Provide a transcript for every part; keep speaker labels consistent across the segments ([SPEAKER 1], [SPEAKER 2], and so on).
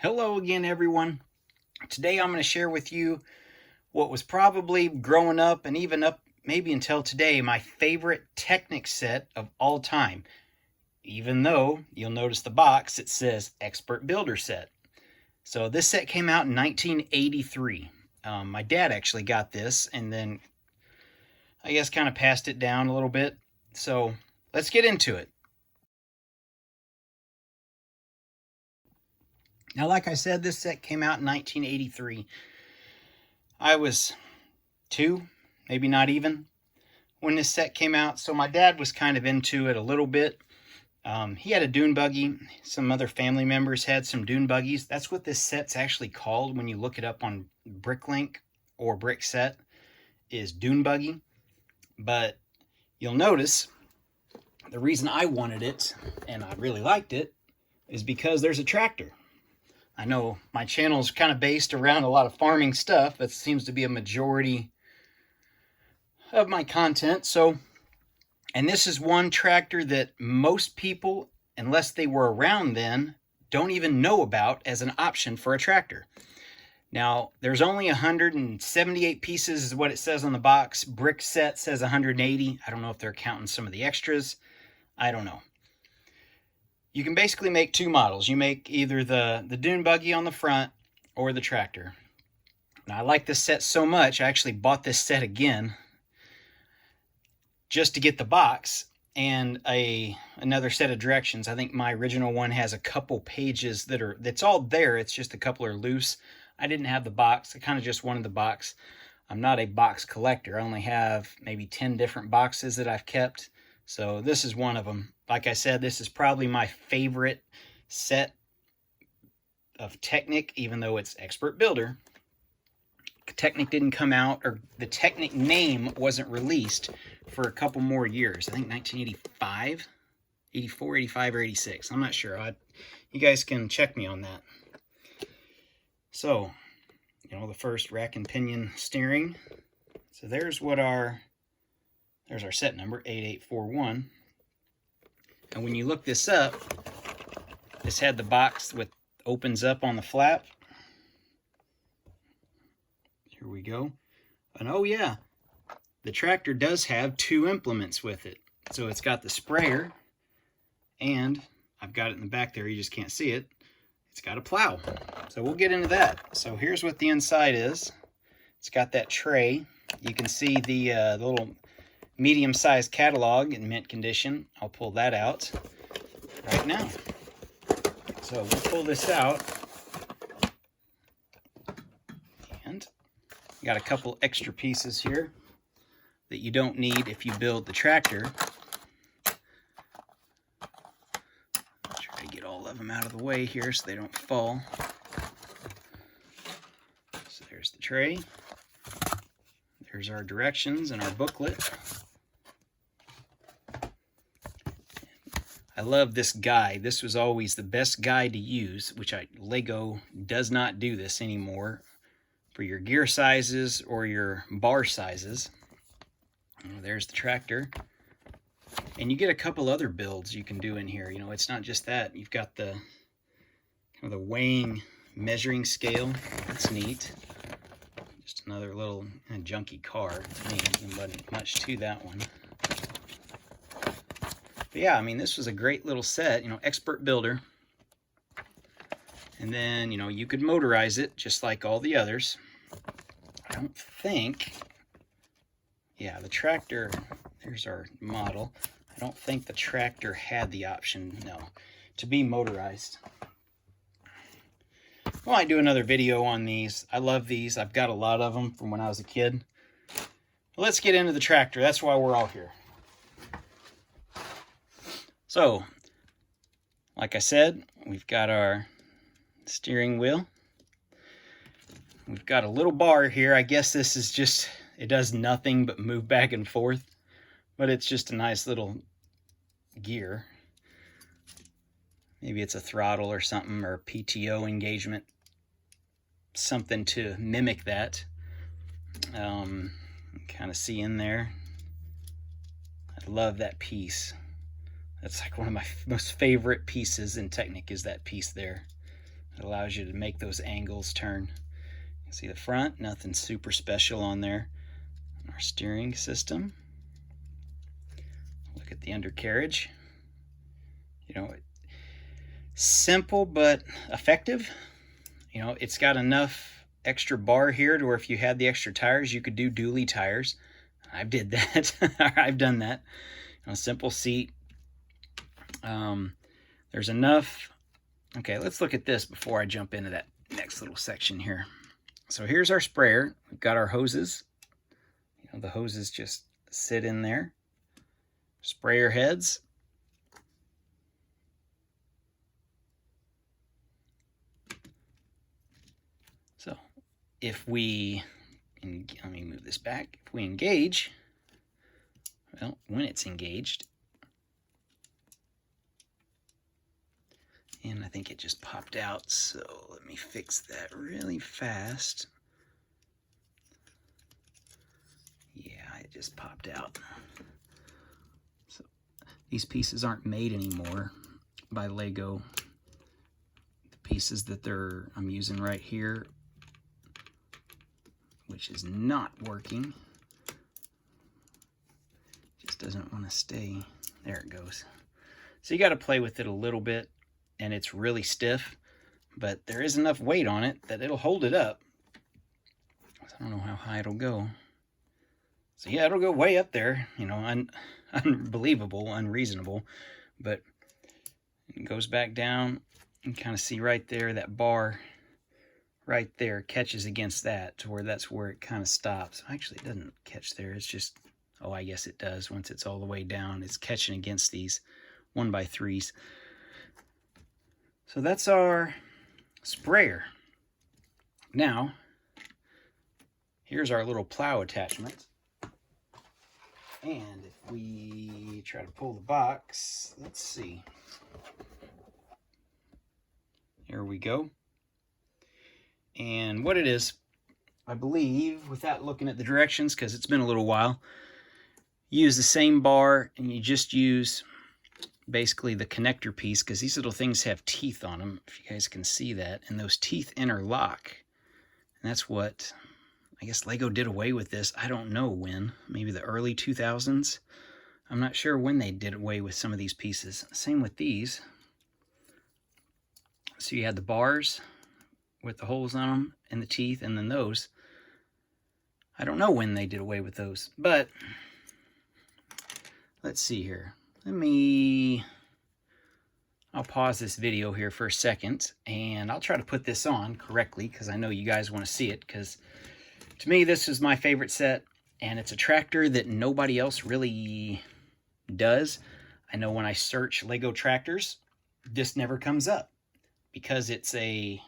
[SPEAKER 1] Hello again, everyone. Today I'm going to share with you what was probably growing up and even up maybe until today my favorite Technic set of all time. Even though you'll notice the box, it says Expert Builder Set. So this set came out in 1983. My dad actually got this and then I guess kind of passed it down a little bit. So let's get into it. Now, like I said, this set came out in 1983. I was 2, maybe not even, when this set came out. So my dad was kind of into it a little bit. He had a dune buggy. Some other family members had some dune buggies. That's what this set's actually called when you look it up on Bricklink or Brickset, is dune buggy. But you'll notice the reason I wanted it and I really liked it is because there's a tractor. I know my channel is kind of based around a lot of farming stuff. That seems to be a majority of my content. And this is one tractor that most people, unless they were around then, don't even know about as an option for a tractor. Now, there's only 178 pieces is what it says on the box. Brickset says 180. I don't know if they're counting some of the extras. I don't know. You can basically make 2 models. You make either the dune buggy on the front or the tractor. Now, I like this set so much, I actually bought this set again just to get the box and another set of directions. I think my original one has a couple pages that's all there. It's just a couple are loose. I didn't have the box. I kind of just wanted the box. I'm not a box collector. I only have maybe 10 different boxes that I've kept. So this is one of them. Like I said, this is probably my favorite set of Technic, even though it's Expert Builder. Technic didn't come out, or the Technic name wasn't released for a couple more years. I think 1985, 84, 85, or 86. I'm not sure. You guys can check me on that. So, the first rack and pinion steering. So there's our set number, 8841. And when you look this up, this had the box with opens up on the flap. Here we go. And oh yeah, the tractor does have 2 implements with it. So it's got the sprayer, and I've got it in the back there, you just can't see it. It's got a plow. So we'll get into that. So here's what the inside is. It's got that tray. You can see the little medium-sized catalog in mint condition. I'll pull that out right now. So we'll pull this out. And got a couple extra pieces here that you don't need if you build the tractor. Try to get all of them out of the way here so they don't fall. So there's the tray. There's our directions and our booklet. I love this guide. This was always the best guide to use, which Lego does not do this anymore, for your gear sizes or your bar sizes. There's the tractor. And you get a couple other builds you can do in here. It's not just that. You've got the kind of the weighing measuring scale. That's neat. Just another little junky car to me. There wasn't much to that one. But yeah, this was a great little set, Expert Builder. And then, you could motorize it just like all the others. I don't think, yeah, the tractor, there's our model. I don't think the tractor had the option, no, to be motorized. Well, I do another video on these. I love these. I've got a lot of them from when I was a kid. Let's get into the tractor. That's why we're all here. So, like I said, we've got our steering wheel. We've got a little bar here. I guess this is just, it does nothing but move back and forth, but it's just a nice little gear. Maybe it's a throttle or something, or a PTO engagement, something to mimic that. Kind of see in there. I love that piece. That's like one of my most favorite pieces in Technic, is that piece there. It allows you to make those angles turn. You see the front, nothing super special on there. Our steering system. Look at the undercarriage. You know, simple but effective. You know, it's got enough extra bar here to where if you had the extra tires, you could do dually tires. I did that. I've done that. You know, simple seat. There's enough. Okay, let's look at this before I jump into that next little section here. So here's our sprayer. We've got our hoses. You know, the hoses just sit in there. Sprayer heads. So if we, let me move this back. If we engage, well, when it's engaged, and I think it just popped out, so let me fix that really fast. Yeah, it just popped out. So these pieces aren't made anymore by Lego. The pieces that I'm using right here, which is not working, just doesn't want to stay. There it goes. So you got to play with it a little bit, and it's really stiff, but there is enough weight on it that it'll hold it up. So I don't know how high it'll go. So yeah, it'll go way up there, you know, unbelievable, unreasonable, but it goes back down. You can kind of see right there, that bar right there catches against that to where that's where it kind of stops. Actually, it doesn't catch there. It's just, oh, I guess it does. Once it's all the way down, it's catching against these 1x3s. So that's our sprayer. Now, here's our little plow attachment. And if we try to pull the box, let's see. Here we go. And what it is, I believe, without looking at the directions, because it's been a little while, you use the same bar and you just use basically the connector piece, because these little things have teeth on them, if you guys can see that, and those teeth interlock. And that's what, I guess Lego did away with this. I don't know when, maybe the early 2000s. I'm not sure when they did away with some of these pieces. Same with these. So you had the bars with the holes on them and the teeth, and then those. I don't know when they did away with those, but let's see here. I'll pause this video here for a second, and I'll try to put this on correctly, because I know you guys want to see it, because to me, this is my favorite set, and it's a tractor that nobody else really does. I know when I search Lego tractors, this never comes up, because it's a,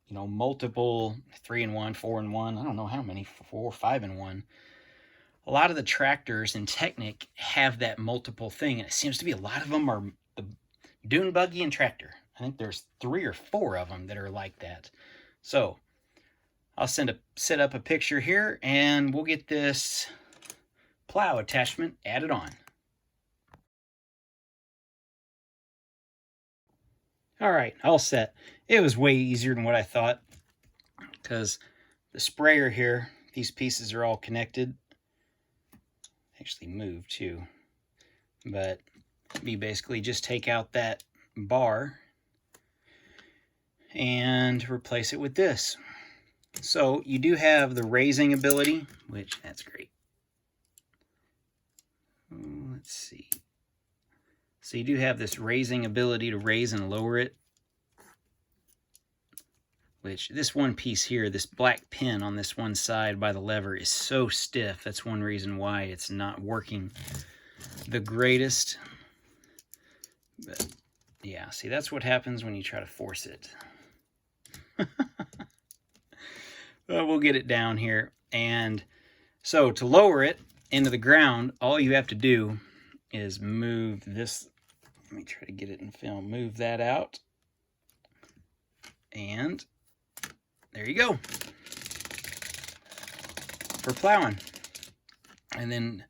[SPEAKER 1] you know, multiple 3-in-1, 4-in-1, I don't know how many, 4 or 5-in-1. A lot of the tractors in Technic have that multiple thing, and it seems to be a lot of them are the dune, buggy, and tractor. I think there's 3 or 4 of them that are like that. So I'll set up a picture here, and we'll get this plow attachment added on. All right, all set. It was way easier than what I thought, because the sprayer here, these pieces are all connected. Actually move too, but we basically just take out that bar and replace it with this. So you do have the raising ability, which that's great. Let's see. So you do have this raising ability to raise and lower it, which this one piece here, this black pin on this one side by the lever is so stiff. That's one reason why it's not working the greatest. But yeah, see, that's what happens when you try to force it. Well, we'll get it down here. And so to lower it into the ground, all you have to do is move this. Let me try to get it in film. Move that out. And there you go. For plowing. And then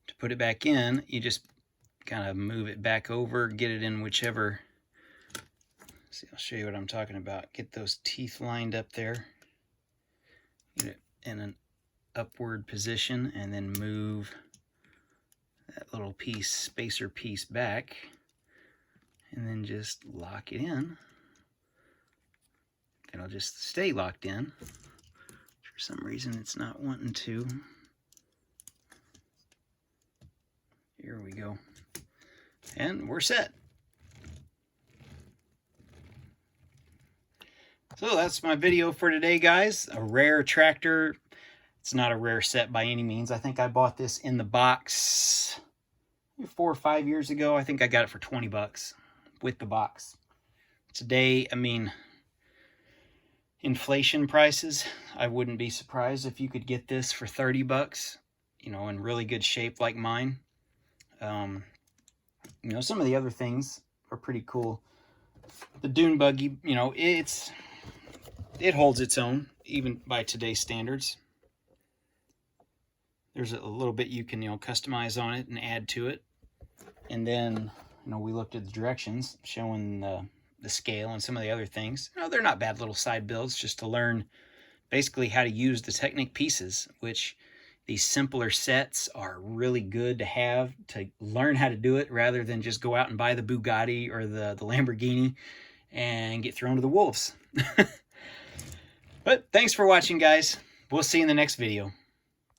[SPEAKER 1] to put it back in, you just kind of move it back over, get it in whichever. See, I'll show you what I'm talking about. Get those teeth lined up there. Get it in an upward position, and then move that little piece, spacer piece, back, and then just lock it in. It'll just stay locked in. For some reason it's not wanting to. Here we go. And we're set. So that's my video for today, guys. A rare tractor. It's not a rare set by any means. I think I bought this in the box 4 or 5 years ago. I think I got it for 20 bucks with the box. Today, I mean, inflation prices, I wouldn't be surprised if you could get this for 30 bucks, you know, in really good shape like mine. You know, some of the other things are pretty cool. The dune buggy, you know, it holds its own, even by today's standards. There's a little bit you can, you know, customize on it and add to it. And then, you know, we looked at the directions showing the scale and some of the other things. You know, they're not bad little side builds, just to learn basically how to use the Technic pieces, which these simpler sets are really good to have to learn how to do it, rather than just go out and buy the Bugatti or the Lamborghini and get thrown to the wolves. But thanks for watching, guys. We'll see you in the next video.